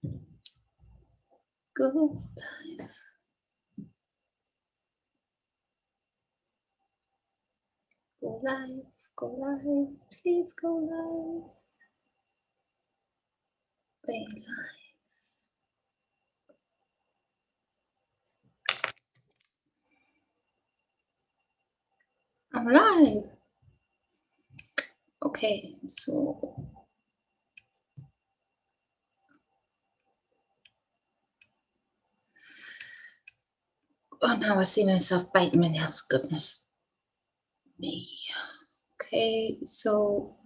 Go live. Go live, go live, please go live. Way live. I'm live. Okay, so oh, now I see myself biting my nails. Goodness me. Okay, so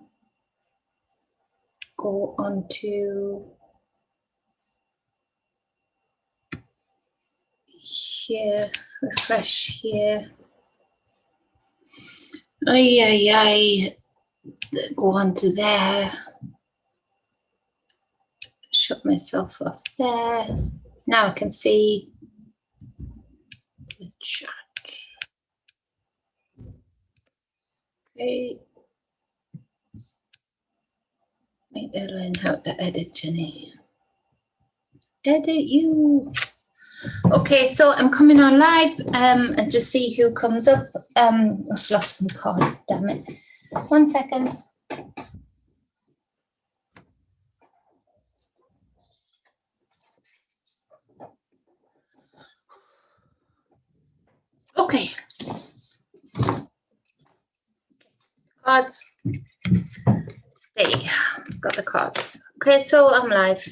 go on to here, refresh here. Go on to there. Shut myself off there. Now I can see the chat. Okay. Maybe I'll learn how to edit, Jenny. Edit you. Okay, so I'm coming on live and just see who comes up. I've lost some cards, damn it. 1 second. Okay. Cards. There, got the cards. Okay, so I'm live.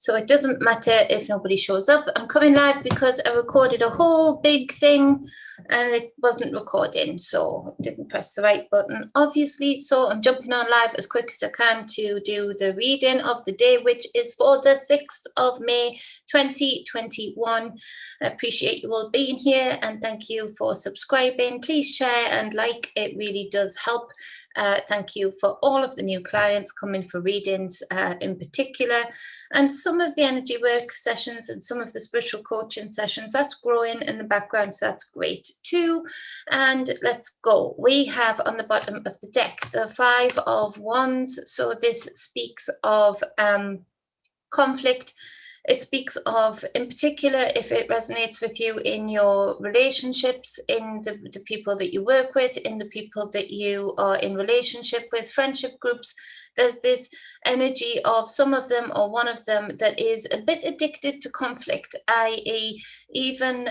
So it doesn't matter if nobody shows up. I'm coming live because I recorded a whole big thing and it wasn't recording, so I didn't press the right button, obviously. So I'm jumping on live as quick as I can to do the reading of the day, which is for the 6th of May, 2021. I appreciate you all being here and thank you for subscribing. Please share and like, it really does help. Thank you for all of the new clients coming for readings in particular, and some of the energy work sessions and some of the spiritual coaching sessions. That's growing in the background, so that's great too. And let's go. We have on the bottom of the deck the 5 of Wands. So this speaks of conflict. It speaks of, in particular, if it resonates with you in your relationships, in the people that you work with, in the people that you are in relationship with, friendship groups, there's this energy of some of them or one of them that is a bit addicted to conflict, i.e. even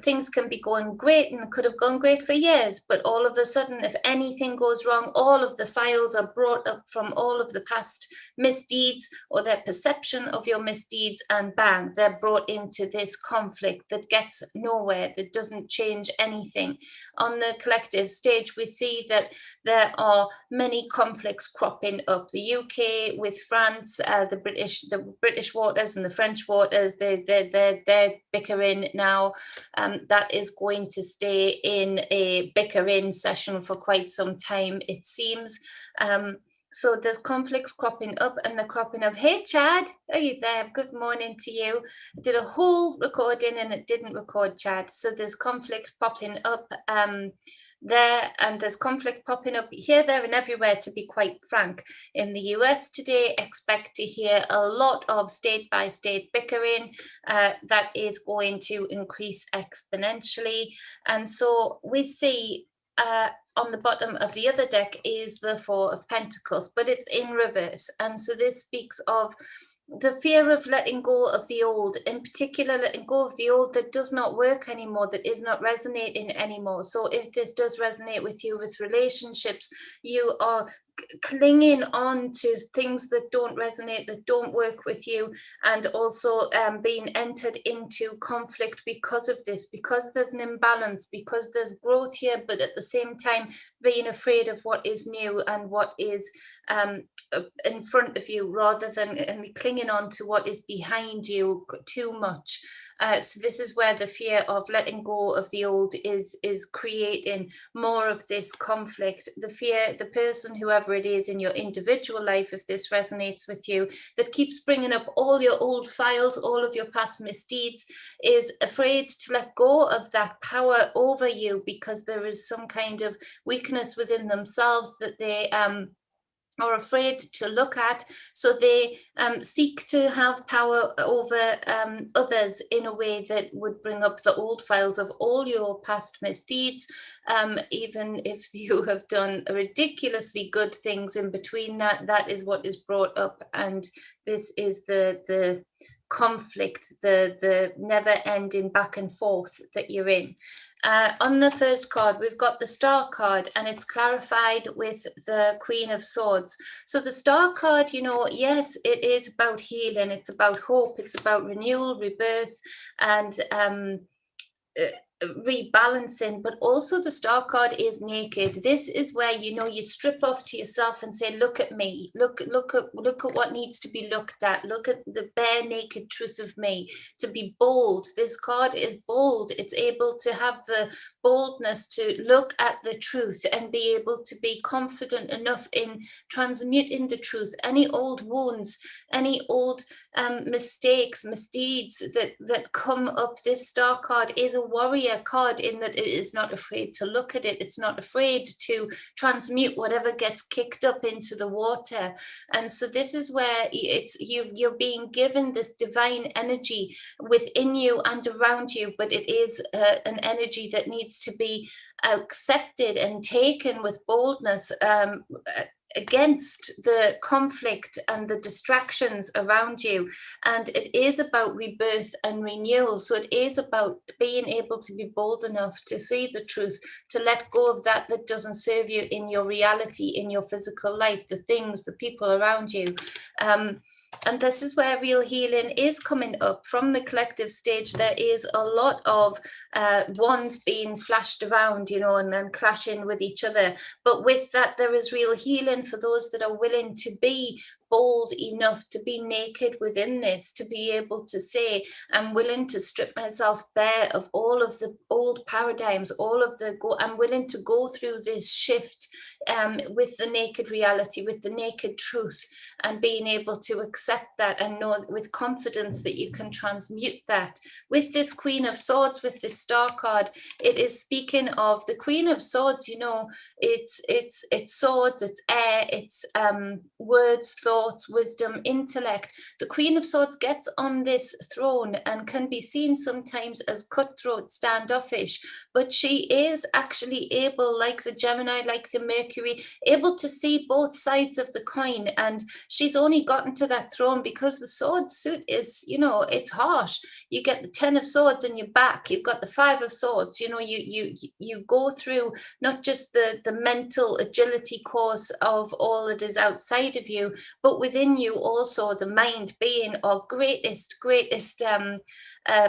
things can be going great and could have gone great for years, but all of a sudden, if anything goes wrong, all of the files are brought up from all of the past misdeeds or their perception of your misdeeds, and bang, they're brought into this conflict that gets nowhere, that doesn't change anything. On the collective stage, we see that there are many conflicts cropping up. The UK with France, the British waters and the French waters, they're bickering now. That is going to stay in a bickering session for quite some time, it seems. So there's conflicts cropping up, and they're cropping up. Hey, Chad, are you there? Good morning to you. I did a whole recording and it didn't record, Chad. So there's conflict popping up there, and there's conflict popping up here, there, and everywhere, to be quite frank. In the US today, expect to hear a lot of state-by-state bickering that is going to increase exponentially. And so we see on the bottom of the other deck is the 4 of Pentacles, but it's in reverse. And so this speaks of the fear of letting go of the old, in particular, letting go of the old that does not work anymore, that is not resonating anymore. So if this does resonate with you with relationships, you are clinging on to things that don't resonate, that don't work with you, and also being entered into conflict because of this, because there's an imbalance, because there's growth here, but at the same time being afraid of what is new and what is in front of you, rather than clinging on to what is behind you too much. So this is where the fear of letting go of the old is creating more of this conflict. The fear, the person, whoever it is in your individual life, if this resonates with you, that keeps bringing up all your old files, all of your past misdeeds, is afraid to let go of that power over you, because there is some kind of weakness within themselves that they or afraid to look at. So they seek to have power over others in a way that would bring up the old files of all your past misdeeds, even if you have done ridiculously good things in between that. That is what is brought up, and this is the conflict, the never-ending back and forth that you're in. On the first card, we've got the Star card, and it's clarified with the Queen of Swords. So the Star card, you know, yes, it is about healing. It's about hope. It's about renewal, rebirth, and rebalancing. But also the Star card is naked. This is where, you know, you strip off to yourself and say, look at me, look at what needs to be looked at, look at the bare naked truth of me. To be bold, this card is bold. It's able to have the boldness to look at the truth and be able to be confident enough in transmuting the truth. Any old wounds, any old mistakes, misdeeds that come up. This Star card is a warrior card in that it is not afraid to look at it. It's not afraid to transmute whatever gets kicked up into the water. And so this is where it's you're being given this divine energy within you and around you, but it is an energy that needs to be accepted and taken with boldness, against the conflict and the distractions around you. And it is about rebirth and renewal. So it is about being able to be bold enough to see the truth, to let go of that doesn't serve you in your reality, in your physical life, the things, the people around you. And this is where real healing is coming up from the collective stage. There is a lot of wands being flashed around, you know, and then clashing with each other. But with that, there is real healing for those that are willing to be bold enough to be naked within this, to be able to say, I'm willing to strip myself bare of all of the old paradigms, I'm willing to go through this shift with the naked reality, with the naked truth, and being able to accept that and know with confidence that you can transmute that. With this Queen of Swords, with this Star card, it is speaking of the Queen of Swords. You know, it's swords, it's air, it's words, thoughts, wisdom, intellect. The Queen of Swords gets on this throne and can be seen sometimes as cutthroat, standoffish, but she is actually able, like the Gemini, like the Mercury, able to see both sides of the coin. And she's only gotten to that throne because the sword suit is, you know, it's harsh. You get the 10 of Swords in your back, you've got the 5 of Swords. You know, you go through not just the mental agility course of all that is outside of you, but within you also, the mind being our greatest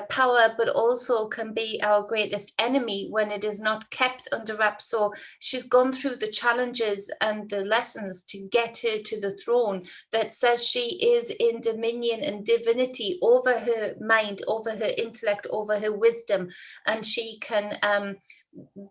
power, but also can be our greatest enemy when it is not kept under wraps. So she's gone through the challenges and the lessons to get her to the throne that says she is in dominion and divinity over her mind, over her intellect, over her wisdom, and she can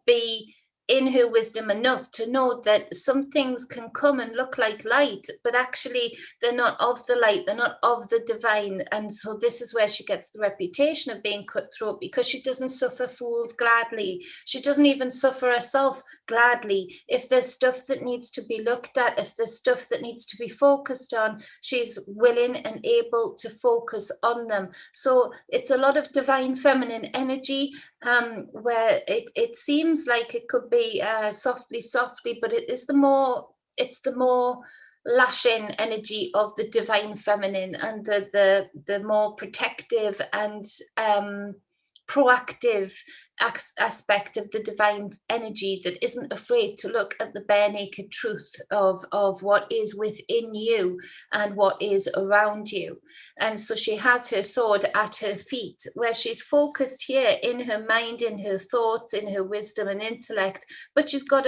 be in her wisdom enough to know that some things can come and look like light, but actually they're not of the light, they're not of the divine. And so this is where she gets the reputation of being cutthroat, because she doesn't suffer fools gladly. She doesn't even suffer herself gladly. If there's stuff that needs to be looked at, if there's stuff that needs to be focused on, she's willing and able to focus on them. So it's a lot of divine feminine energy, where it seems like it could be softly, but it's the more lashing energy of the divine feminine, and the more protective and proactive aspect of the divine energy that isn't afraid to look at the bare naked truth of what is within you and what is around you. And so she has her sword at her feet, where she's focused here in her mind, in her thoughts, in her wisdom and intellect, but she's got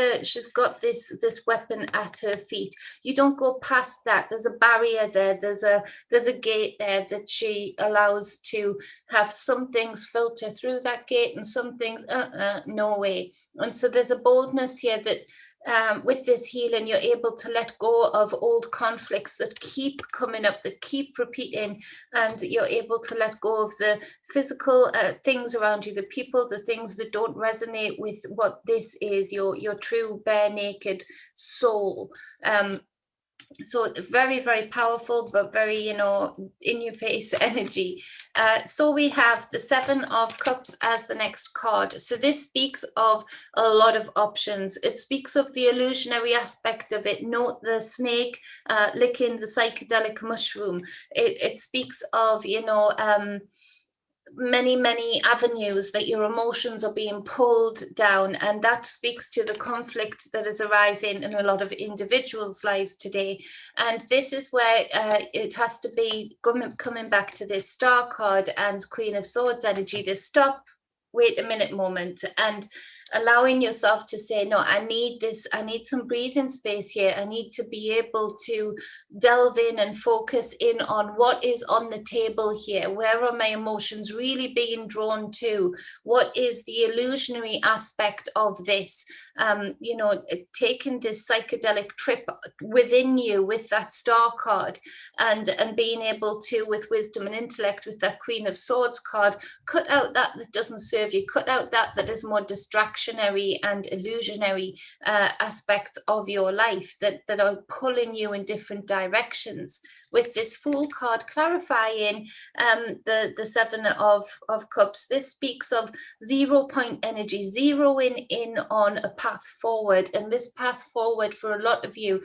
this weapon at her feet. You don't go past that. There's a barrier there, there's a gate there that she allows to have some things filter through that gate and some things no way. And so there's a boldness here that with this healing, you're able to let go of old conflicts that keep coming up, that keep repeating, and you're able to let go of the physical things around you, the people, the things that don't resonate with what this is, your true bare naked soul. So very, very powerful, but very, you know, in your face energy. So we have the Seven of Cups as the next card. So this speaks of a lot of options. It speaks of the illusionary aspect of it. Note the snake licking the psychedelic mushroom. It speaks of, you know, many avenues that your emotions are being pulled down, and that speaks to the conflict that is arising in a lot of individuals' lives today. And this is where it has to be coming back to this Star card and Queen of Swords energy, this stop, wait a minute moment, and allowing yourself to say, no, I need this, I need some breathing space here. I need to be able to delve in and focus in on what is on the table here. Where are my emotions really being drawn to? What is the illusionary aspect of this? You know, taking this psychedelic trip within you with that Star card, and being able to, with wisdom and intellect, with that Queen of Swords card, cut out that doesn't serve you, cut out that is more distractionary and illusionary aspects of your life that are pulling you in different directions. With this Fool card clarifying the Seven of Cups, this speaks of 0 point energy, zeroing in on a path forward. And this path forward for a lot of you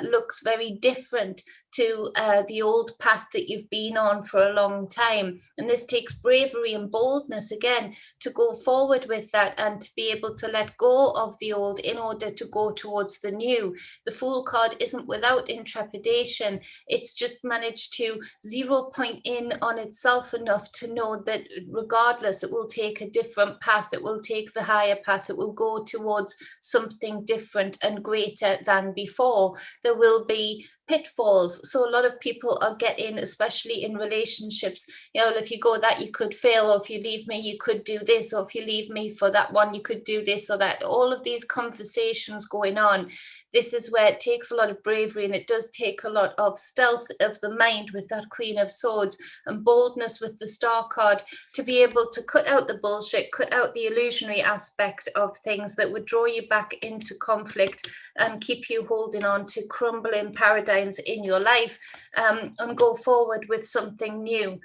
looks very different to the old path that you've been on for a long time. And this takes bravery and boldness again to go forward with that and to be able to let go of the old in order to go towards the new. The Fool card isn't without intrepidation. It's just managed to 0 point in on itself enough to know that regardless, it will take a different path. It will take the higher path. It will go towards something different and greater than before. There will be pitfalls. So a lot of people are getting, especially in relationships, you know, if you go that, you could fail, or if you leave me, you could do this, or if you leave me for that one, you could do this or that. All of these conversations going on. This is where it takes a lot of bravery, and it does take a lot of stealth of the mind with that Queen of Swords, and boldness with the Star card, to be able to cut out the bullshit, cut out the illusionary aspect of things that would draw you back into conflict and keep you holding on to crumbling paradigms in your life, and go forward with something new,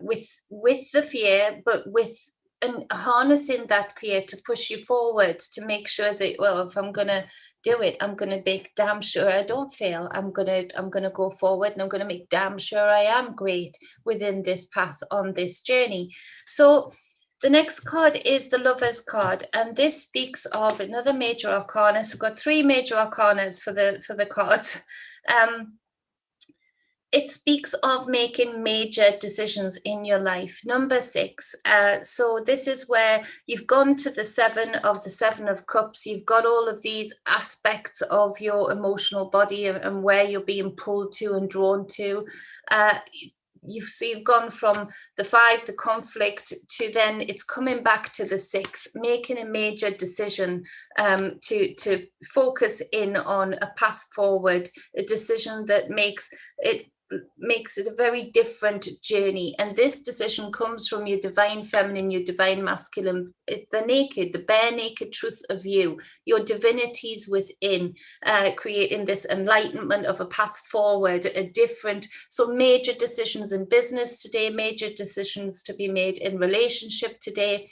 with the fear, but with and harnessing that fear to push you forward, to make sure that, well, if I'm gonna do it, I'm gonna make damn sure I don't fail. I'm gonna go forward, and I'm gonna make damn sure I am great within this path on this journey. So the next card is the Lover's card, and this speaks of another major arcana. So we've got 3 major arcanas for the cards. It speaks of making major decisions in your life. Number 6. So this is where you've gone to the Seven of Cups. You've got all of these aspects of your emotional body and where you're being pulled to and drawn to. You've gone from the 5, the conflict, to then it's coming back to the 6, making a major decision to focus in on a path forward, a decision that makes it a very different journey. And this decision comes from your divine feminine, your divine masculine, the bare naked truth of you, your divinities within, creating this enlightenment of a path forward, so major decisions in business today, major decisions to be made in relationship today.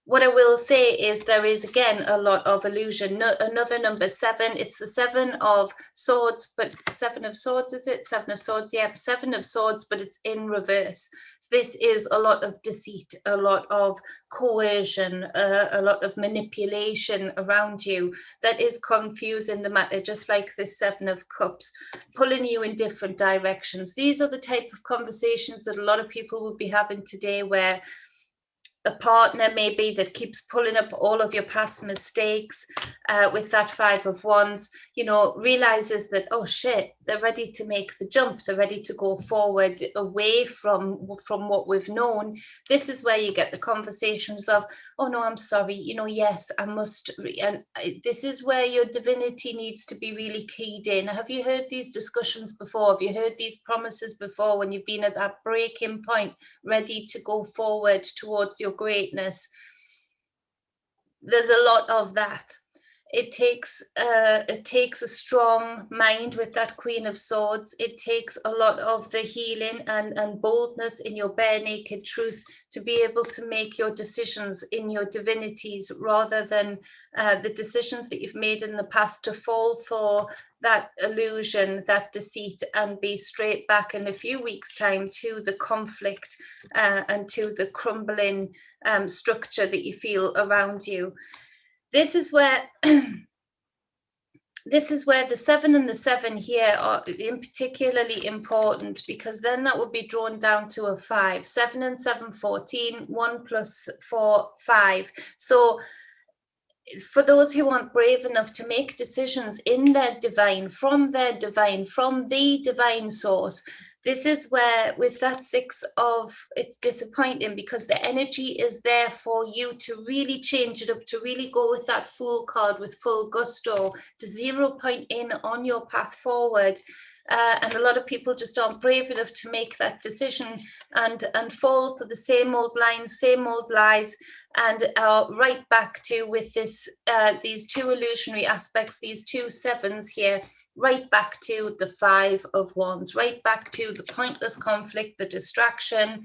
What I will say is there is, again, a lot of illusion. Another number 7, it's the 7 of Swords, but 7 of Swords, is it? 7 of Swords, yeah, 7 of Swords, but it's in reverse. So this is a lot of deceit, a lot of coercion, a lot of manipulation around you that is confusing the matter, just like this 7 of Cups, pulling you in different directions. These are the type of conversations that a lot of people will be having today, where a partner maybe that keeps pulling up all of your past mistakes, with that 5 of Wands, you know, realizes that, oh shit, they're ready to make the jump. They're ready to go forward away from what we've known. This is where you get the conversations of, oh no, I'm sorry, you know, yes, I must. And this is where your divinity needs to be really keyed in. Have you heard these discussions before? Have you heard these promises before, when you've been at that breaking point, ready to go forward towards your greatness? There's a lot of that. It takes a strong mind with that Queen of Swords. It takes a lot of the healing and boldness in your bare naked truth to be able to make your decisions in your divinities, rather than the decisions that you've made in the past to fall for that illusion, that deceit, and be straight back in a few weeks' time to the conflict and to the crumbling structure that you feel around you. This is where the 7 and the 7 here are particularly important, because then that would be drawn down to a 5. 7 and 7, 14, 1 plus 4, 5. So for those who aren't brave enough to make decisions in their divine, from the divine source, this is where, with that 6 of, it's disappointing, because the energy is there for you to really change it up, to really go with that Fool card with full gusto, to 0 point in on your path forward. And a lot of people just aren't brave enough to make that decision, and fall for the same old lines, same old lies, and right back to, with this these 2 illusionary aspects, these 2 7s here, right back to the 5 of Wands, right back to the pointless conflict, the distraction,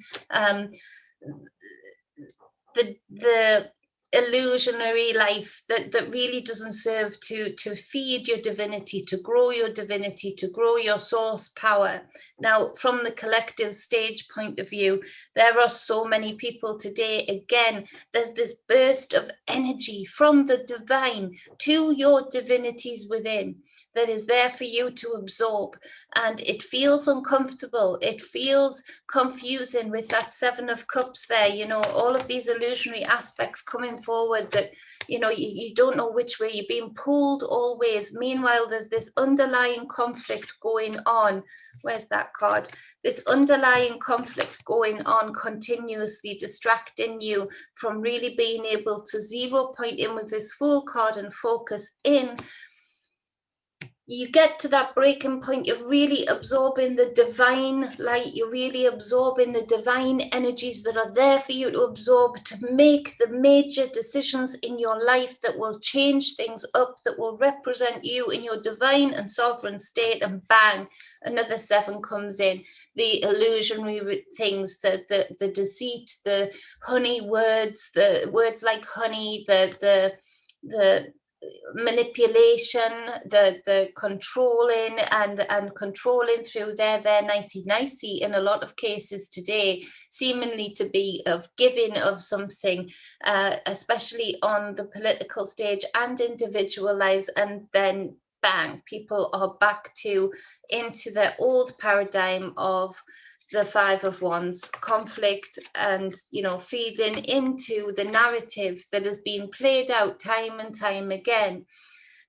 the illusionary life that really doesn't serve to feed your divinity, to grow your divinity, to grow your source power. Now, from the collective stage point of view, there are so many people today. Again, there's this burst of energy from the divine to your divinities within that is there for you to absorb, and it feels uncomfortable, it feels confusing with that 7 of Cups there, you know, all of these illusionary aspects coming forward that, you know, you don't know which way, you're being pulled always. Meanwhile, there's this underlying conflict going on. Where's that card? This underlying conflict going on, continuously distracting you from really being able to 0 point in with this Fool card and focus in. You get to that breaking point, you're really absorbing the divine light, you're really absorbing the divine energies that are there for you to absorb, to make the major decisions in your life that will change things up, that will represent you in your divine and sovereign state, and bang, another 7 comes in. The illusionary things, the deceit, the honey words, the words like honey, the manipulation, the controlling and controlling through their nicey in a lot of cases today, seemingly to be of giving of something, especially on the political stage and individual lives, and then bang, people are back into their old paradigm of the 5 of Wands, conflict, and, you know, feeding into the narrative that has been played out time and time again.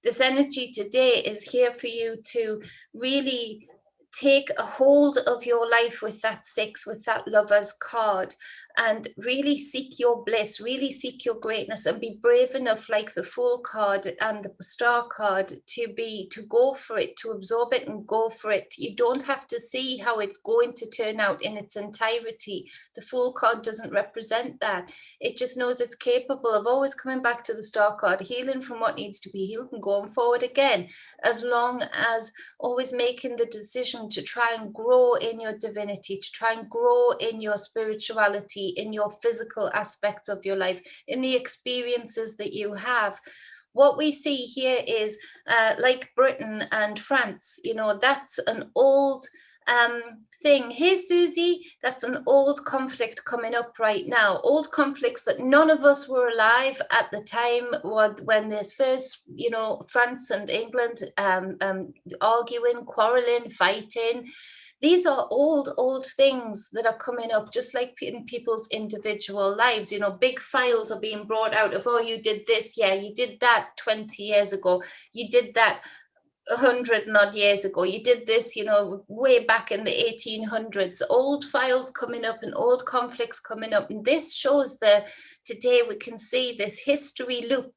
This energy today is here for you to really take a hold of your life with that 6, with that Lover's card, and really seek your bliss, really seek your greatness, and be brave enough, like the Fool card and the Star card, to go for it, to absorb it and go for it. You don't have to see how it's going to turn out in its entirety. The Fool card doesn't represent that. It just knows it's capable of always coming back to the Star card, healing from what needs to be healed and going forward again, as long as always making the decision to try and grow in your divinity, to try and grow in your spirituality, in your physical aspects of your life, in the experiences that you have. What we see here is like Britain and France, you know, that's an old thing. Hey, Susie, that's an old conflict coming up right now. Old conflicts that none of us were alive at the time when there's first, you know, France and England arguing, quarreling, fighting. These are old things that are coming up, just like in people's individual lives. You know, big files are being brought out of, oh, you did this, yeah, you did that 20 years ago, you did that 100 and odd years ago, you did this, you know, way back in the 1800s. Old files coming up and old conflicts coming up. And this shows today we can see this history loop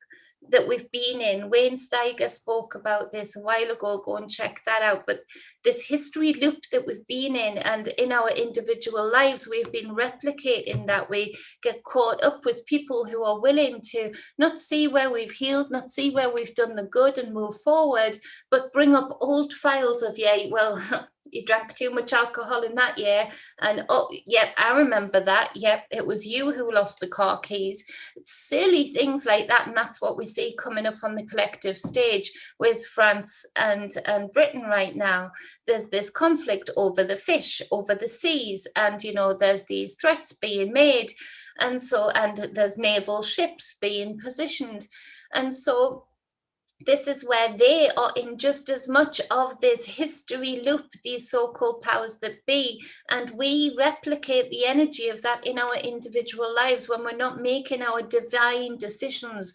that we've been in. Wayne Steiger spoke about this a while ago. Go and check that out. But this history loop that we've been in, and in our individual lives, we've been replicating that. We get caught up with people who are willing to not see where we've healed, not see where we've done the good and move forward, but bring up old files of, yeah, well, you drank too much alcohol in that year, and oh, yep, I remember that. Yep, it was you who lost the car keys. Silly things like that, and that's what we see coming up on the collective stage with France and Britain right now. There's this conflict over the fish, over the seas, and you know, there's these threats being made, and there's naval ships being positioned, and so this is where they are in just as much of this history loop, these so-called powers that be, and we replicate the energy of that in our individual lives when we're not making our divine decisions,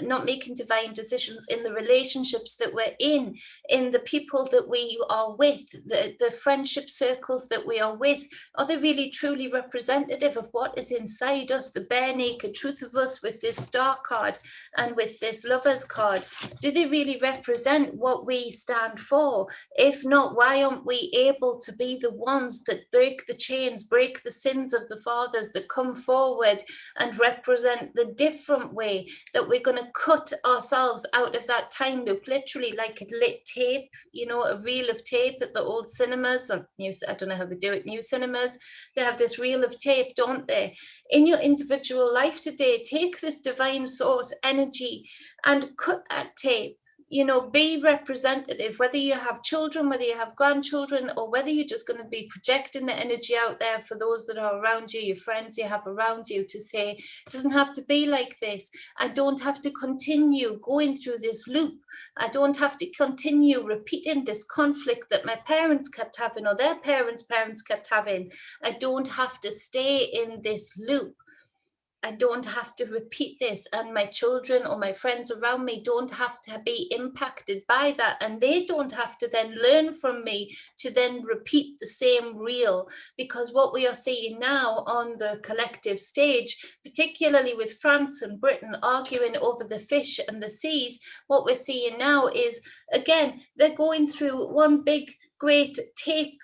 not making divine decisions in the relationships that we're in the people that we are with, the friendship circles that we are with. Are they really truly representative of what is inside us, the bare naked truth of us, with this star card and with this lovers card? Do they really represent what we stand for? If not, why aren't we able to be the ones that break the chains, break the sins of the fathers, that come forward and represent the different way, that we're going to cut ourselves out of that time loop, literally like a lit tape, you know, a reel of tape at the old cinemas, or new, I don't know how they do it, new cinemas, they have this reel of tape, don't they? In your individual life today, take this divine source energy and cut that tape. You know, be representative, whether you have children, whether you have grandchildren, or whether you're just going to be projecting the energy out there for those that are around you, your friends you have around you, to say, it doesn't have to be like this. I don't have to continue going through this loop. I don't have to continue repeating this conflict that my parents kept having, or their parents' parents kept having. I don't have to stay in this loop. I don't have to repeat this, and my children or my friends around me don't have to be impacted by that, and they don't have to then learn from me to then repeat the same reel. Because what we are seeing now on the collective stage, particularly with France and Britain arguing over the fish and the seas, what we're seeing now is, again, they're going through one big great tape,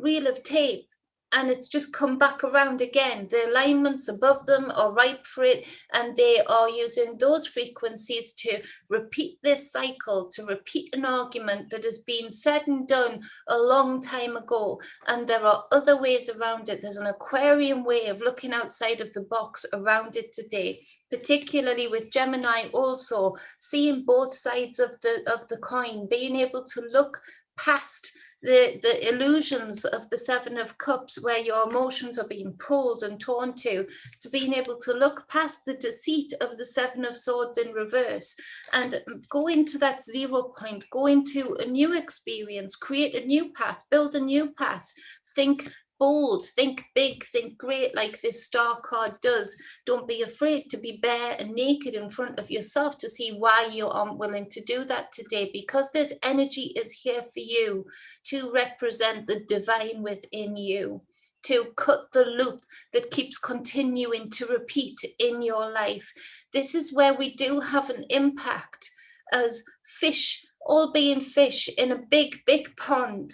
reel of tape, and it's just come back around again. The alignments above them are ripe for it, and they are using those frequencies to repeat this cycle, to repeat an argument that has been said and done a long time ago. And there are other ways around it. There's an Aquarian way of looking outside of the box around it today, particularly with Gemini, also seeing both sides of the coin, being able to look past the illusions of the Seven of Cups, where your emotions are being pulled and torn to being able to look past the deceit of the Seven of Swords in reverse and go into that 0 point, go into a new experience, create a new path, build a new path, think bold, think big, think great, like this star card does. Don't be afraid to be bare and naked in front of yourself to see why you aren't willing to do that today, because this energy is here for you to represent the divine within you, to cut the loop that keeps continuing to repeat in your life. This is where we do have an impact as fish, all being fish in a big, big pond.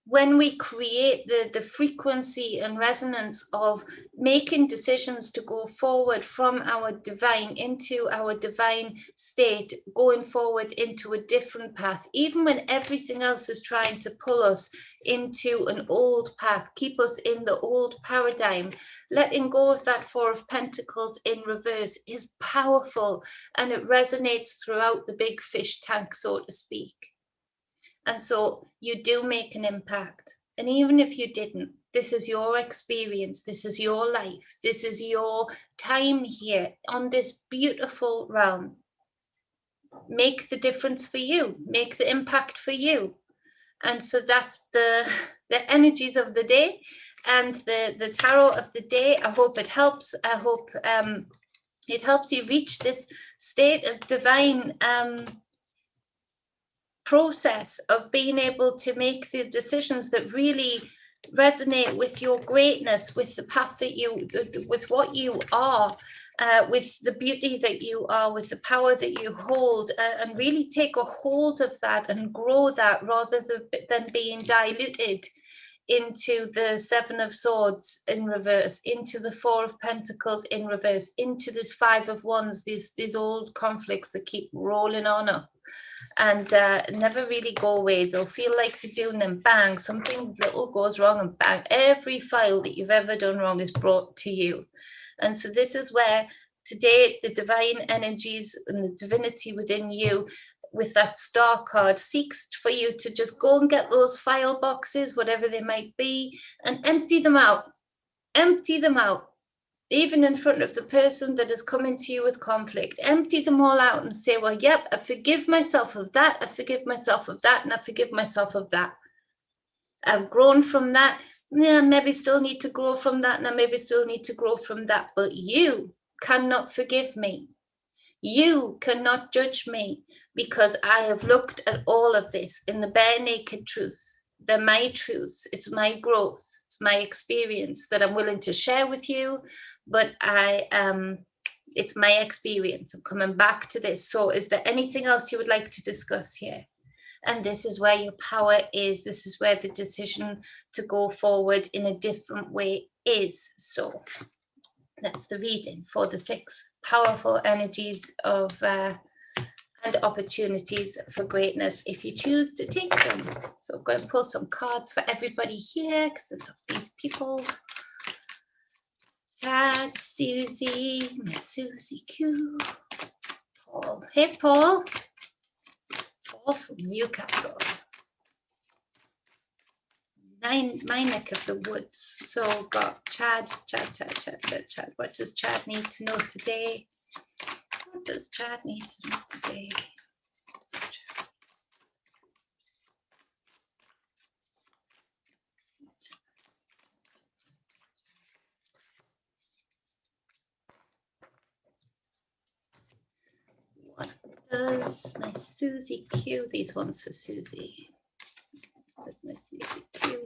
When we create the frequency and resonance of making decisions to go forward from our divine into our divine state, going forward into a different path, even when everything else is trying to pull us into an old path, keep us in the old paradigm, letting go of that Four of Pentacles in reverse is powerful, and it resonates throughout the big fish tank, so to speak. And so you do make an impact. And even if you didn't, this is your experience. This is your life. This is your time here on this beautiful realm. Make the difference for you. Make the impact for you. And so that's the energies of the day and the tarot of the day. I hope it helps. I hope it helps you reach this state of divine process of being able to make the decisions that really resonate with your greatness, with the path that you, with what you are, with the beauty that you are, with the power that you hold, and really take a hold of that and grow that, rather than being diluted into the Seven of Swords in reverse, into the Four of Pentacles in reverse, into this Five of Wands, these old conflicts that keep rolling on up and never really go away. They'll feel like they're doing them, bang, something little goes wrong and bang, every file that you've ever done wrong is brought to you. And so this is where today the divine energies and the divinity within you with that star card seeks for you to just go and get those file boxes, whatever they might be, and empty them out. Empty them out. Even in front of the person that is coming to you with conflict, empty them all out and say, well, yep, I forgive myself of that, I forgive myself of that, and I forgive myself of that. I've grown from that. Yeah, maybe still need to grow from that, and I maybe still need to grow from that. But you cannot forgive me. You cannot judge me, because I have looked at all of this in the bare naked truth. They're my truths. It's my growth. It's my experience that I'm willing to share with you. But it's my experience. I'm coming back to this. So is there anything else you would like to discuss here? And this is where your power is. This is where the decision to go forward in a different way is. So that's the reading for the 6 powerful energies of and opportunities for greatness, if you choose to take them. So I'm going to pull some cards for everybody here, because I love these people. Chad, Susie, Miss Susie Q, Paul. Hey, Paul. Paul from Newcastle. My neck of the woods. So got Chad. What does Chad need to know today? What does Chad need to know today? What does my Susie Q, these ones for Susie. What does my Susie Q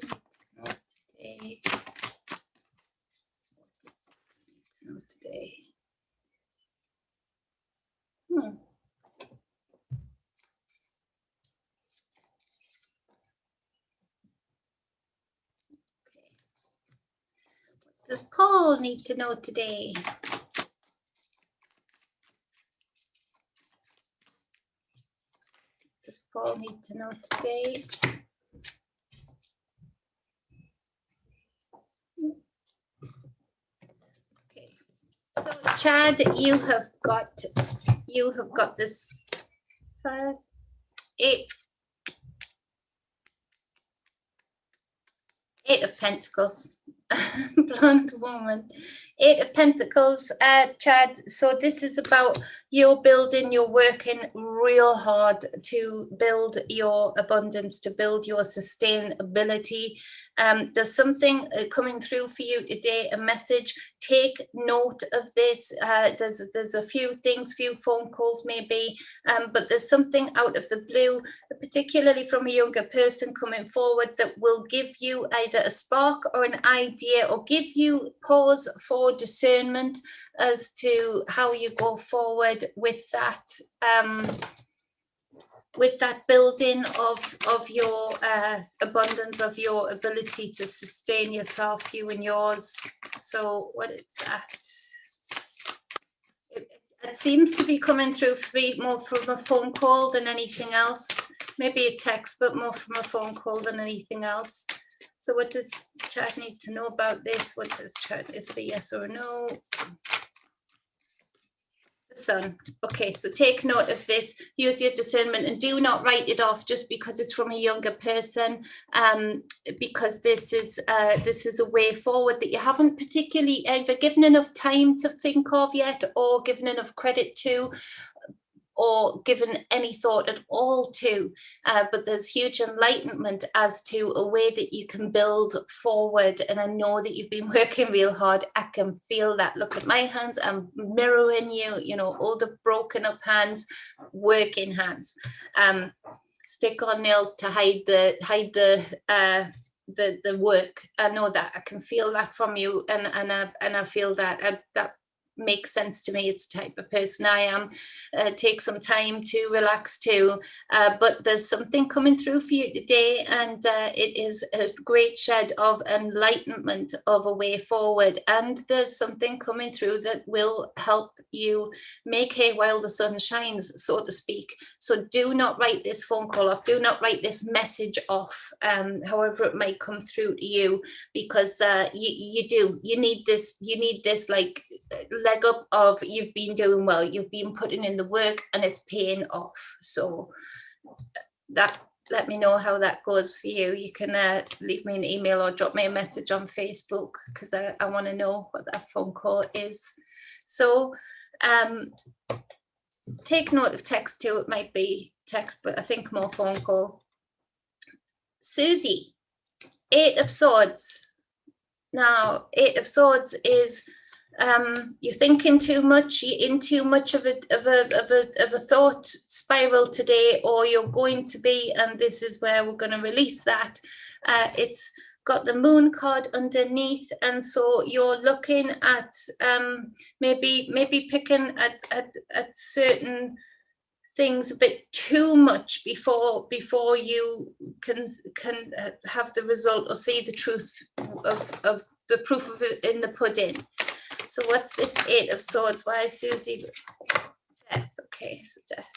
need to know today? What does Susie need to know today? Okay. What does Paul need to know today? Does Paul need to know today? Okay. So Chad, you have got this first 8 of Pentacles. Blonde woman. 8 of Pentacles, Chad. So this is about you're working real hard to build your abundance, to build your sustainability. There's something coming through for you today, a message. Take note of this. There's a few things, few phone calls maybe, but there's something out of the blue, particularly from a younger person coming forward, that will give you either a spark or an idea, or give you pause for discernment as to how you go forward with that building of your abundance, of your ability to sustain yourself, you and yours. So what is that? It seems to be coming through more from a phone call than anything else. Maybe a text, but more from a phone call than anything else. So what does Chad need to know about this? What does Chad, is it a yes or a no? The Sun. Okay, so take note of this, use your discernment, and do not write it off just because it's from a younger person, because this is a way forward that you haven't particularly either given enough time to think of yet, or given enough credit to, or given any thought at all to, but there's huge enlightenment as to a way that you can build forward. And I know that you've been working real hard. I can feel that. Look at my hands. I'm mirroring you, all the broken up hands, working hands. Stick on nails to hide the work. I know that. I can feel that from you, and I feel that makes sense to me. It's the type of person I am. Take some time to relax too. But there's something coming through for you today, and it is a great shed of enlightenment of a way forward. And there's something coming through that will help you make hay while the sun shines, so to speak. So do not write this phone call off. Do not write this message off, however it might come through to you, because you need this like leg up of you've been doing well, you've been putting in the work, and it's paying off. So that, let me know how that goes for you. You can leave me an email or drop me a message on Facebook, because I want to know what that phone call is. So take note of text too. It might be text, but I think more phone call. Susie, 8 of Swords. Now, 8 of Swords is you're thinking too much, you're in too much of a thought spiral today, or you're going to be, and this is where we're going to release that. It's got the Moon card underneath, and so you're looking at maybe picking at certain things a bit too much before you can have the result or see the truth of the proof of it in the pudding. So what's this 8 of Swords? Why is Susie? Death. Okay, so death.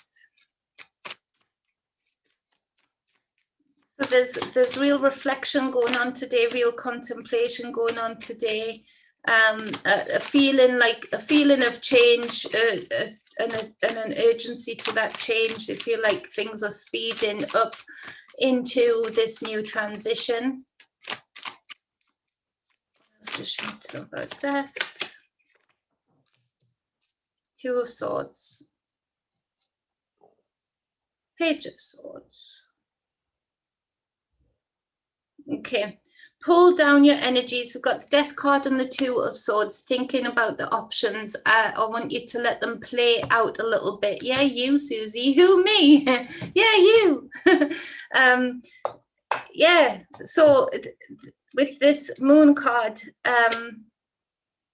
So there's real reflection going on today, real contemplation going on today. A feeling of change, and an urgency to that change. They feel like things are speeding up into this new transition. Let's just talk about death. 2 of Swords. Page of Swords. Okay. Pull down your energies. We've got the Death card and the 2 of Swords, thinking about the options. I want you to let them play out a little bit. Yeah, you, Susie. Who, me? Yeah, you. Yeah, so with this Moon card, and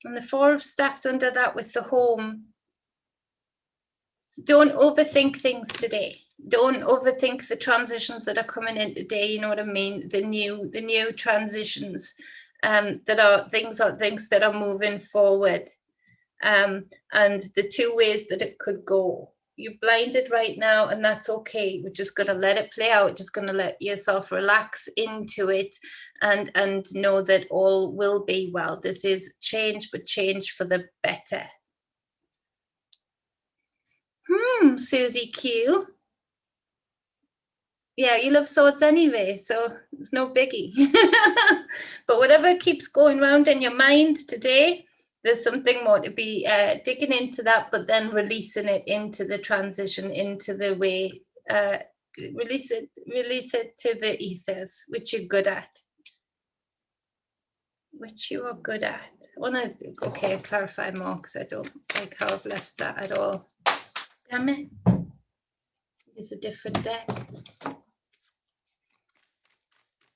the 4 of Staffs under that with the Home, don't overthink things today. Don't overthink the transitions that are coming in today. You know what I mean? The new transitions that are things that are moving forward, and the 2 ways that it could go. You're blinded right now, and that's okay. We're just going to let it play out. Just going to let yourself relax into it, and know that all will be well. This is change, but change for the better. Susie Q. Yeah, you love swords anyway, so it's no biggie. But whatever keeps going around in your mind today, there's something more to be digging into that, but then releasing it into the transition, into the way, release it to the ethers, which you're good at. Which you are good at. I want to, okay, clarify more, because I don't like how I've left that at all. Damn it. It's a different deck.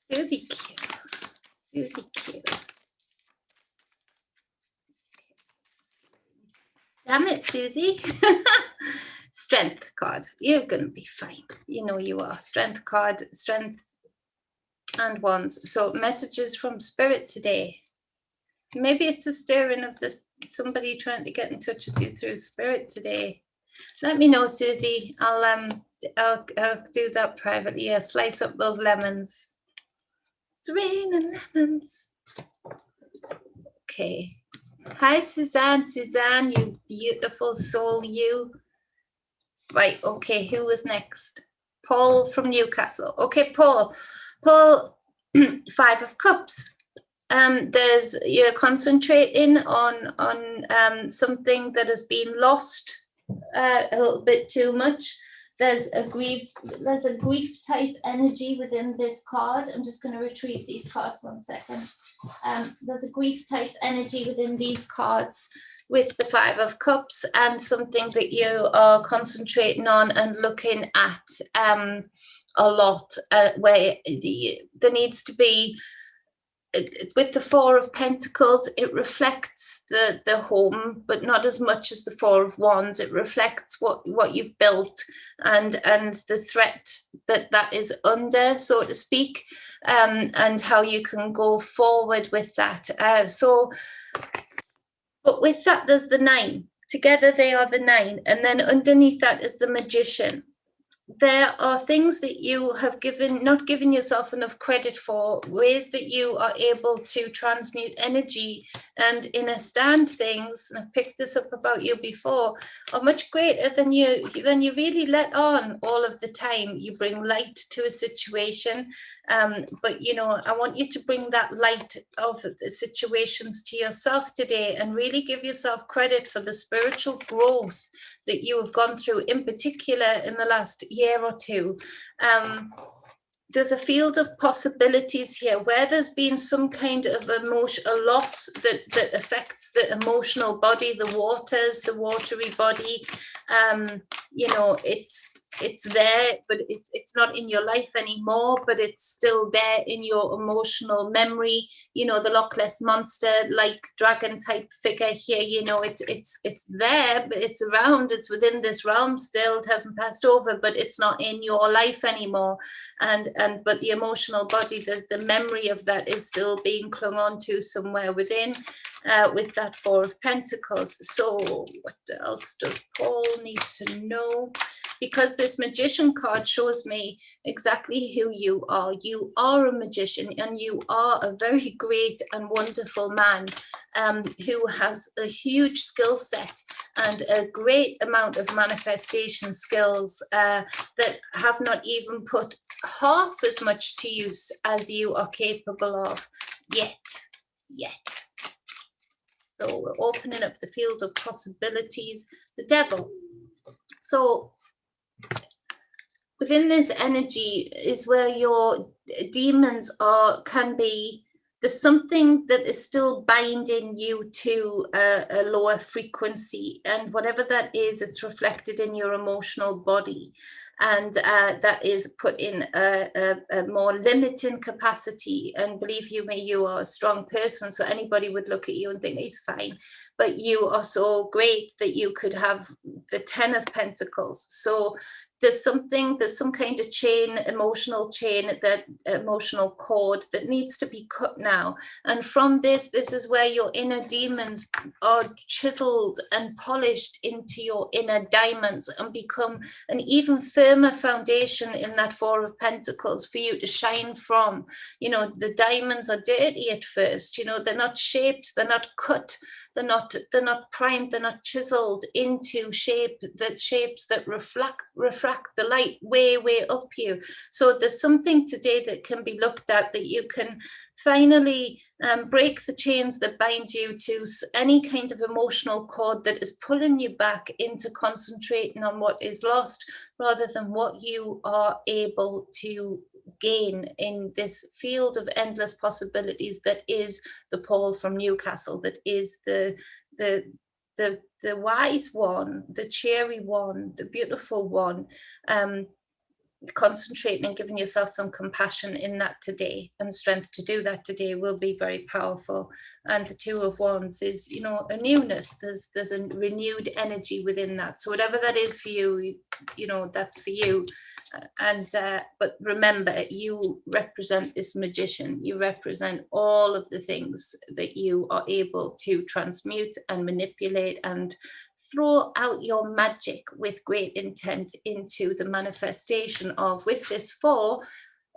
Susie Q. Susie Q. Damn it, Susie. Strength card. You're going to be fine. You know you are. Strength card, strength and wands. So messages from Spirit today. Maybe it's a stirring of this, somebody trying to get in touch with you through Spirit today. Let me know, Susie. I'll do that privately. Yeah, slice up those lemons. It's raining lemons. Okay. Hi, Suzanne. Suzanne, you beautiful soul, you. Right, okay, who was next? Paul from Newcastle. Okay, Paul. Paul, 5 of Cups. You're concentrating on something that has been lost a little bit too much. There's a grief type energy within this card. I'm just going to retrieve these cards 1 second. There's a grief type energy within these cards with the 5 of Cups, and something that you are concentrating on and looking at a lot, where there needs to be with the Four of Pentacles, it reflects the home, but not as much as the Four of Wands. It reflects what you've built and the threat that is under, so to speak, and how you can go forward with that. But with that, there's the 9. Together they are the 9, and then underneath that is the Magician. There are things that you have not given yourself enough credit for, ways that you are able to transmute energy and innerstand things, and I've picked this up about you before, are much greater than you really let on all of the time. You bring light to a situation, but I want you to bring that light of the situations to yourself today and really give yourself credit for the spiritual growth that you have gone through, in particular in the last year or two. There's a field of possibilities here where there's been some kind of a loss that affects the emotional body, the waters, the watery body. It's there, but it's not in your life anymore, but it's still there in your emotional memory. The Loch Ness monster, like dragon type figure here, it's there, but it's around, it's within this realm still, it hasn't passed over, but it's not in your life anymore. But the emotional body, the memory of that is still being clung on to somewhere within, with that Four of Pentacles. So what else does Paul need to know? Because this Magician card shows me exactly who you are. You are a magician, and you are a very great and wonderful man who has a huge skill set and a great amount of manifestation skills that have not even put half as much to use as you are capable of yet. So we're opening up the field of possibilities. The Devil. So within this energy is where your demons can be. There's something that is still binding you to a lower frequency, and whatever that is, it's reflected in your emotional body, and that is put in a more limiting capacity. And believe you me, you are a strong person, so anybody would look at you and think he's fine, but you are so great that you could have the 10 of Pentacles. So there's some kind of emotional cord that needs to be cut now. And from this is where your inner demons are chiseled and polished into your inner diamonds and become an even firmer foundation in that Four of Pentacles for you to shine from. The diamonds are dirty at first, they're not shaped, they're not cut, they're not primed, they're not chiseled into shapes that refract the light way up you. So there's something today that can be looked at, that you can finally break the chains that bind you to any kind of emotional cord that is pulling you back into concentrating on what is lost rather than what you are able to gain in this field of endless possibilities that is the Paul from Newcastle, that is the wise one, the cheery one, the beautiful one. Concentrating and giving yourself some compassion in that today, and strength to do that today will be very powerful. And the Two of Wands is, a newness. There's a renewed energy within that. So whatever that is for you, that's for you. But remember, you represent this magician. You represent all of the things that you are able to transmute and manipulate and throw out your magic with great intent into the manifestation of, with this Four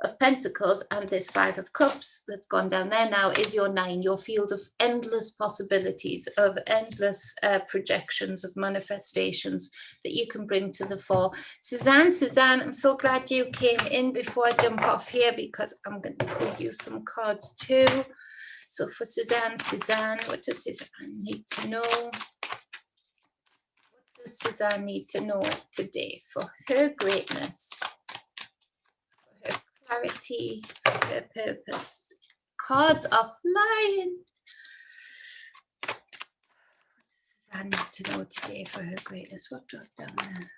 of Pentacles and this Five of Cups that's gone down there now, is your 9, your field of endless possibilities, of endless projections, of manifestations that you can bring to the fore. Suzanne, I'm so glad you came in before I jump off here, because I'm going to pull you some cards too. So for Suzanne, what does Suzanne need to know? What does Suzanne need to know today for her greatness, for her clarity, for her purpose? Cards are flying. What does Suzanne need to know today for her greatness? What dropped down there?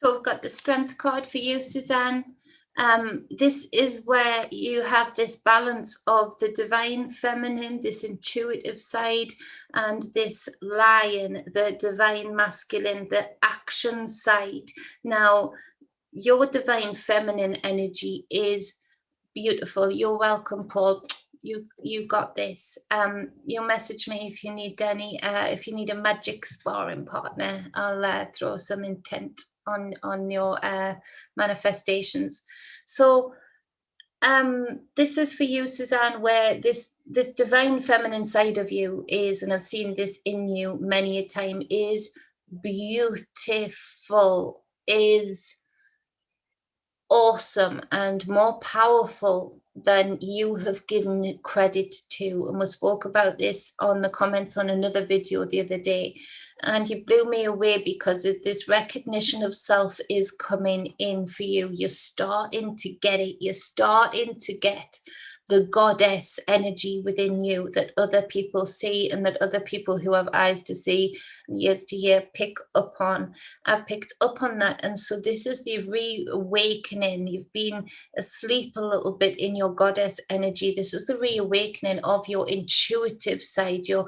So we've got the strength card for you, Suzanne. This is where you have this balance of the divine feminine, this intuitive side, and this lion, the divine masculine, the action side. Now, your divine feminine energy is beautiful. You're welcome, Paul. You got this. You'll message me if you need any, if you need a magic sparring partner. I'll throw some intent on your manifestations. So this is for you, Suzanne, where this divine feminine side of you is, and I've seen this in you many a time, is beautiful, is awesome and more powerful than you have given it credit to. And we spoke about this on the comments on another video the other day, and you blew me away because this recognition of self is coming in for you. You're starting to get it. You're starting to get the goddess energy within you that other people see, and that other people who have eyes to see and ears to hear pick up on. I've picked up on that. And so this is the reawakening. You've been asleep a little bit in your goddess energy. This is the reawakening of your intuitive side, your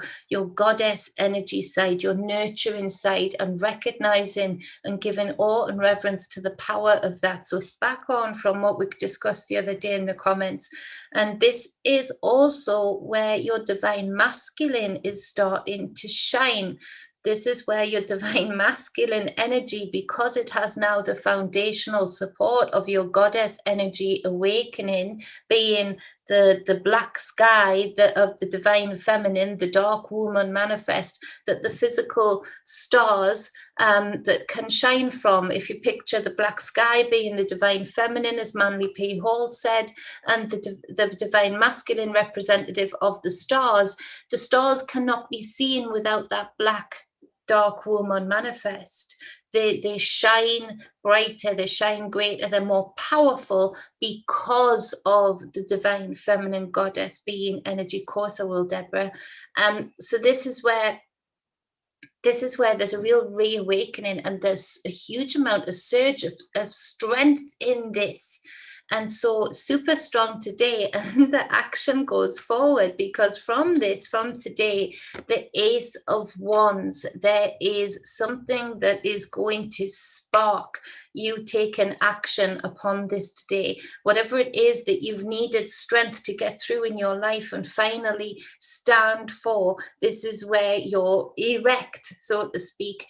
goddess energy side, your nurturing side, and recognizing and giving awe and reverence to the power of that. So it's back on from what we discussed the other day in the comments. And this is also where your divine masculine is starting to shine. This is where your divine masculine energy, because it has now the foundational support of your goddess energy awakening, being the black sky of the divine feminine, the dark woman manifest, that the physical stars that can shine from. If you picture the black sky being the divine feminine, as Manly P. Hall said, and the divine masculine representative of the stars cannot be seen without that black dark woman manifest. They shine brighter, they shine greater, they're more powerful because of the divine feminine goddess being energy. Course I will, Deborah. So this is where there's a real reawakening, and there's a huge amount of surge of strength in this. And so super strong today, and the action goes forward, because from today, the Ace of Wands, there is something that is going to spark you taking action upon this today. Whatever it is that you've needed strength to get through in your life and finally stand for, this is where you're erect, so to speak.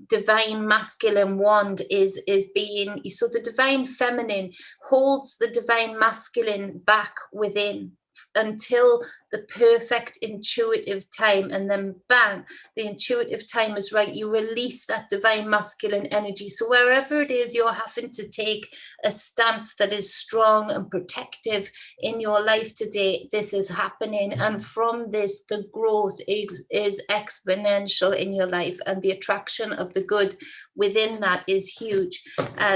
Divine masculine wand is being, so the divine feminine holds the divine masculine back within until the perfect intuitive time, and then bang, the intuitive time is right. You release that divine masculine energy. So wherever it is you're having to take a stance that is strong and protective in your life today, this is happening. And from this, the growth is exponential in your life, and the attraction of the good within that is huge.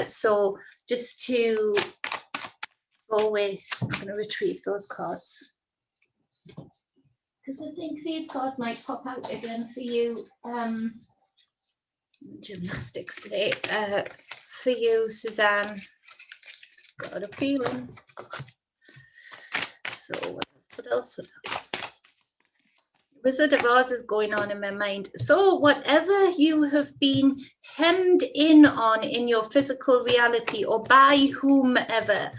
So just to go with, I'm going to retrieve those cards, because I think these cards might pop out again for you. Gymnastics today. For you, Suzanne. Just got a feeling. So what else? Wizard of Oz is going on in my mind. So whatever you have been hemmed in on in your physical reality, or by whomever,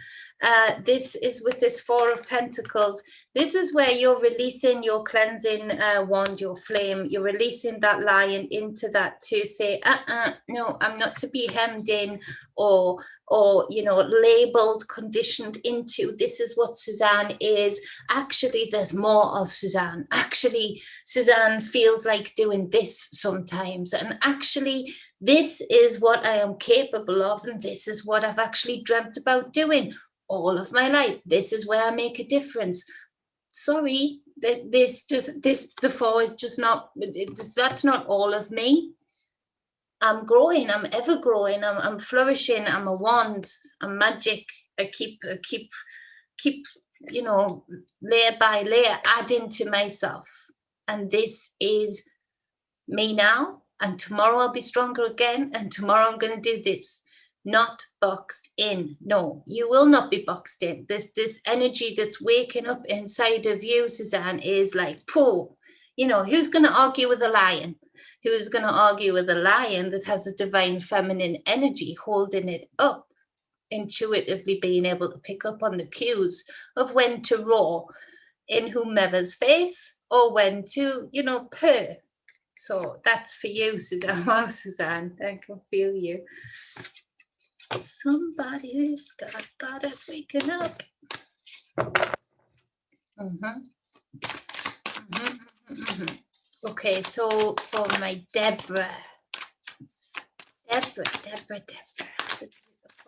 this is with this Four of Pentacles. This is where you're releasing your cleansing wand, your flame. You're releasing that lion into that to say, no, I'm not to be hemmed in or labeled, conditioned into. This is what Suzanne is. Actually, there's more of Suzanne. Actually, Suzanne feels like doing this sometimes. And actually, this is what I am capable of. And this is what I've actually dreamt about doing all of my life. This is where I make a difference. Sorry, the four is just not, that's not all of me. I'm growing, I'm ever growing, I'm flourishing, I'm a wand, I'm magic. I keep, layer by layer, adding to myself. And this is me now. And tomorrow I'll be stronger again. And tomorrow I'm going to do this. not boxed in. No, you will not be boxed in. This energy that's waking up inside of you, Suzanne, is like, pull. You know, who's going to argue with a lion? Who's going to argue with a lion that has a divine feminine energy holding it up, intuitively being able to pick up on the cues of when to roar in whomever's face or when to, you know, purr. So that's for you, Suzanne. Wow, Suzanne, I can feel you. Somebody's got us waking up. Okay, so for my Deborah.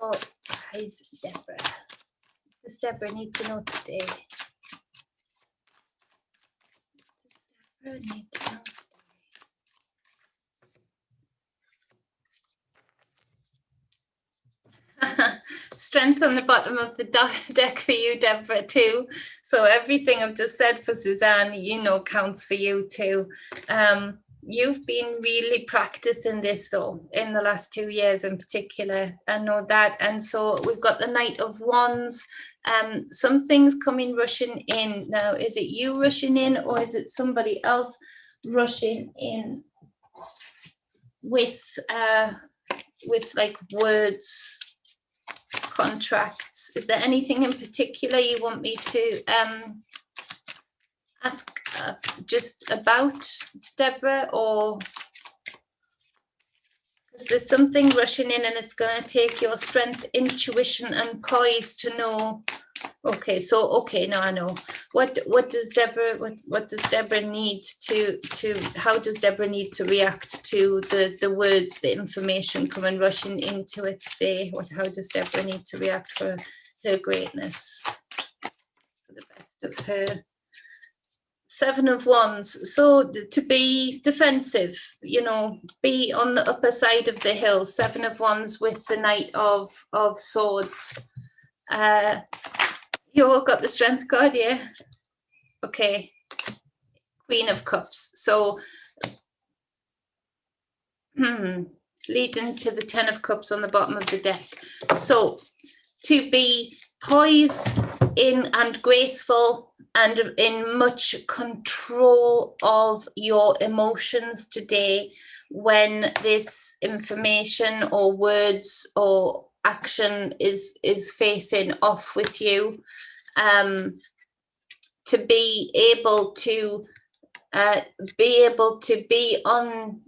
Oh, guys, Deborah. Does Deborah need to know today? Deborah need to know. Strength on the bottom of the deck for you, Deborah, too. So everything I've just said for Suzanne, you know, counts for you too. You've been really practicing this though in the last 2 years in particular. I know that. And so we've got the Knight of Wands. Something's coming rushing in now. Is it you rushing in, or is it somebody else rushing in with like words? Contracts. Is there anything in particular you want me to ask just about, Deborah, or because there's something rushing in and it's going to take your strength, intuition and poise to know? Okay, so okay, now I know. What does Deborah need to how does Deborah need to react to the words, the information coming rushing into it today? How does Deborah need to react for her greatness, for the best of her? Seven of Wands. So to be defensive, you know, be on the upper side of the hill. Seven of Wands with the Knight of Swords. You all got the Strength card, yeah? Okay. Queen of Cups. So, leading to the Ten of Cups on the bottom of the deck. So, to be poised in and graceful and in much control of your emotions today when this information or words or action is facing off with you. To be able to be on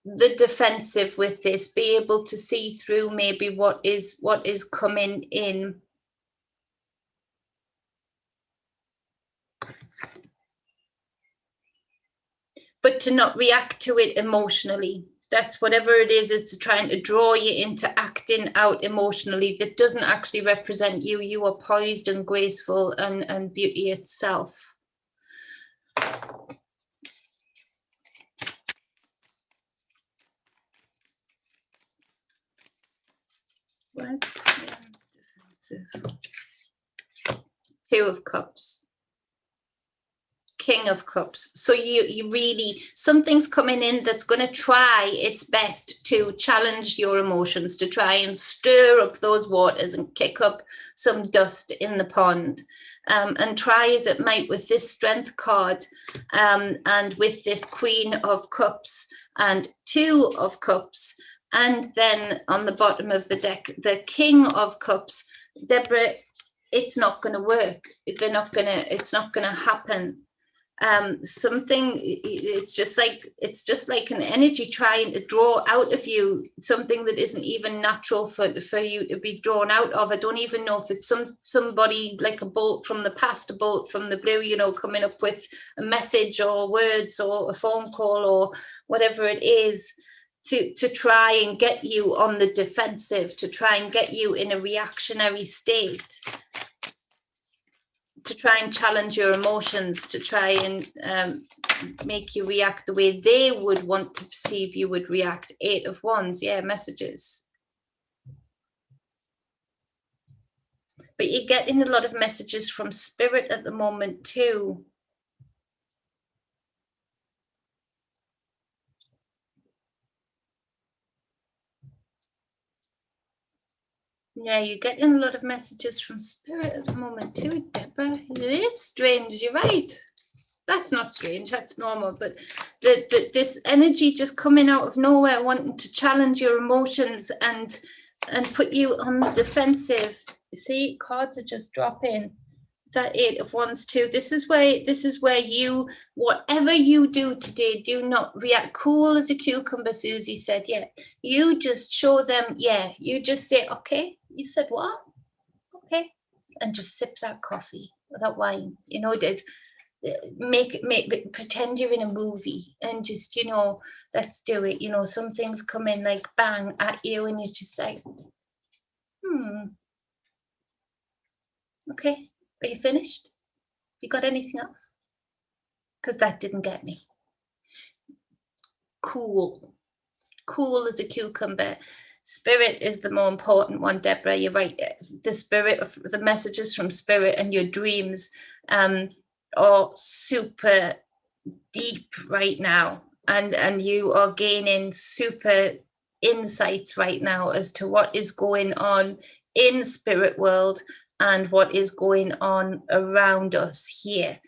the defensive with this, be able to see through maybe what is coming in. But to not react to it emotionally. That's whatever it is, it's trying to draw you into acting out emotionally that doesn't actually represent you. You are poised and graceful and beauty itself. Where's defensive? Two of Cups. King of Cups. So you really, something's coming in that's going to try its best to challenge your emotions, to try and stir up those waters and kick up some dust in the pond. And try as it might with this Strength card and with this Queen of Cups and Two of Cups. And then on the bottom of the deck, the King of Cups. Deborah, it's not going to work. It's not going to happen. It's just like an energy trying to draw out of you something that isn't even natural for you to be drawn out of. I don't even know if it's somebody like a bolt from the past, a bolt from the blue, you know, coming up with a message or words or a phone call or whatever it is to try and get you on the defensive, to try and get you in a reactionary state, to try and challenge your emotions, to try and make you react the way they would want to perceive you would react. Eight of Wands, yeah, messages. But you're getting a lot of messages from Spirit at the moment too. Yeah, you're getting a lot of messages from spirit at the moment too, Deborah. It is strange, you're right. That's not strange, that's normal. But this energy just coming out of nowhere, wanting to challenge your emotions and put you on the defensive. See, cards are just dropping. That 8 of Wands too. This is where you, whatever you do today, do not react cool as a cucumber. Susie said, yeah. You just show them, yeah. You just say, okay. You said what? Okay, and just sip that coffee, that wine. You know, pretend you're in a movie and just, you know, let's do it. You know, some things come in like bang at you, and you're just like, okay. Are you finished? You got anything else? Because that didn't get me. Cool as a cucumber. Spirit is the more important one, Deborah. You're right. The spirit of the messages from spirit and your dreams are super deep right now, and you are gaining super insights right now as to what is going on in spirit world and what is going on around us here.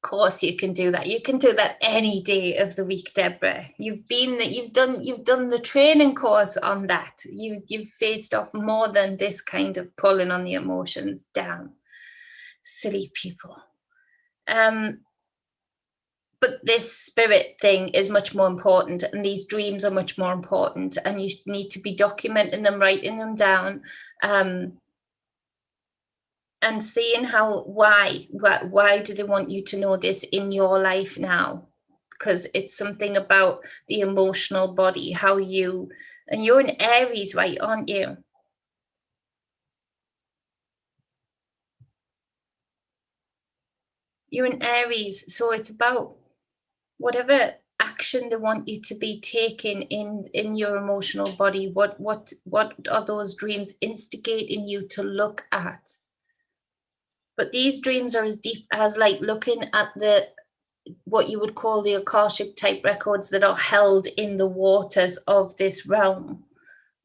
Course you can do that. You can do that any day of the week, Deborah. You've done the training course on that. You've faced off more than this kind of pulling on the emotions down. Silly people. But this spirit thing is much more important, and these dreams are much more important, and you need to be documenting them, writing them down, and seeing why do they want you to know this in your life now? Because it's something about the emotional body, and you're in Aries, right, aren't you? You're in Aries, so it's about whatever action they want you to be taking in your emotional body. What are those dreams instigating you to look at? But these dreams are as deep as like looking at what you would call the Cashapp type records that are held in the waters of this realm,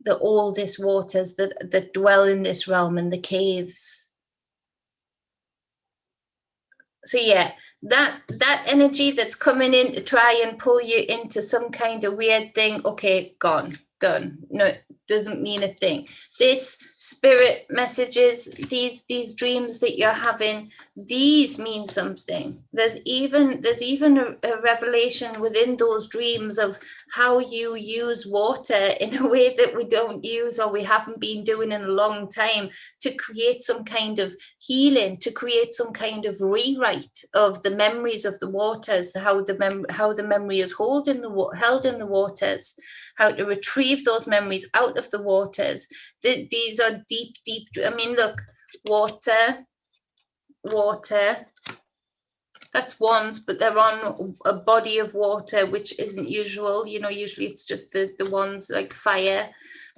the oldest waters that dwell in this realm, in the caves. So yeah, that energy that's coming in to try and pull you into some kind of weird thing, okay, gone, done. No, doesn't mean a thing. This spirit messages, these dreams that you're having, these mean something. There's even a revelation within those dreams of how you use water in a way that we don't use, or we haven't been doing in a long time, to create some kind of healing, to create some kind of rewrite of the memories of the waters, how the memory is held in the waters, how to retrieve those memories out of the waters. These are deep. I mean, look, water. That's wands, but they're on a body of water, which isn't usual. You know, usually it's just the wands like fire,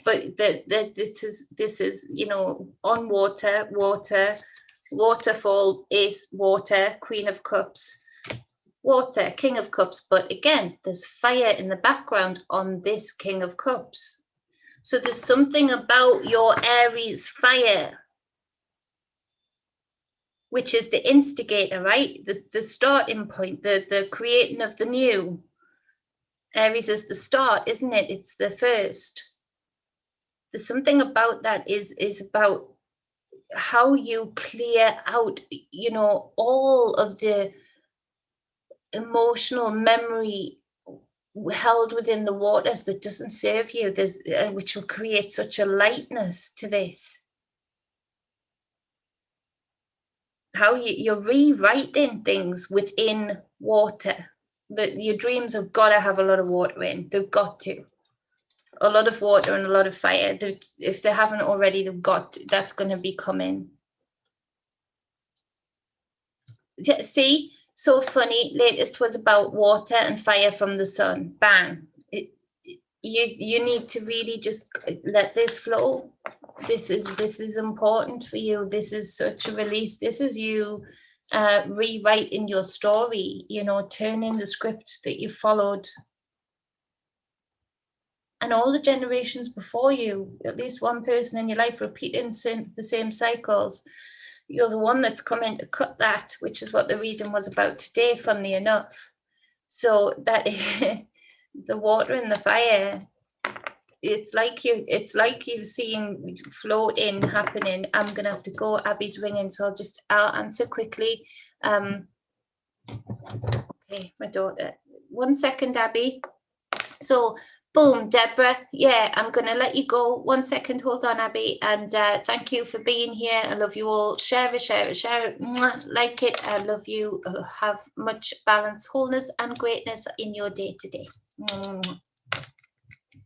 but this is, you know, on water. Waterfall is water. Queen of Cups, water. King of Cups, but again, there's fire in the background on this King of Cups. So there's something about your Aries fire, which is the instigator, right? The starting point, the creating of the new. Aries is the start, isn't it? It's the first. There's something about that is about how you clear out, you know, all of the emotional memory held within the waters that doesn't serve you, which will create such a lightness to this. How you're rewriting things within water. Your dreams have got to have a lot of water in. They've got to. A lot of water and a lot of fire. If they haven't already, that's going to be coming. Yeah, see, so funny. Latest was about water and fire from the sun. Bang. You need to really just let this flow. This is important for you. This is such a release. This is you rewriting your story, you know, turning the script that you followed. and all the generations before you, at least one person in your life repeating the same cycles. You're the one that's come in to cut that, which is what the reading was about today, funnily enough. So that the water and the fire, it's like you've seen floating happening. I'm gonna have to go. Abby's ringing, so I'll answer quickly. Okay, my daughter. 1 second, Abby. So boom, Deborah. Yeah, I'm gonna let you go. 1 second, hold on, Abby. And thank you for being here. I love you all. Share it. Mwah, like it. I love you. Have much balance, wholeness, and greatness in your day today.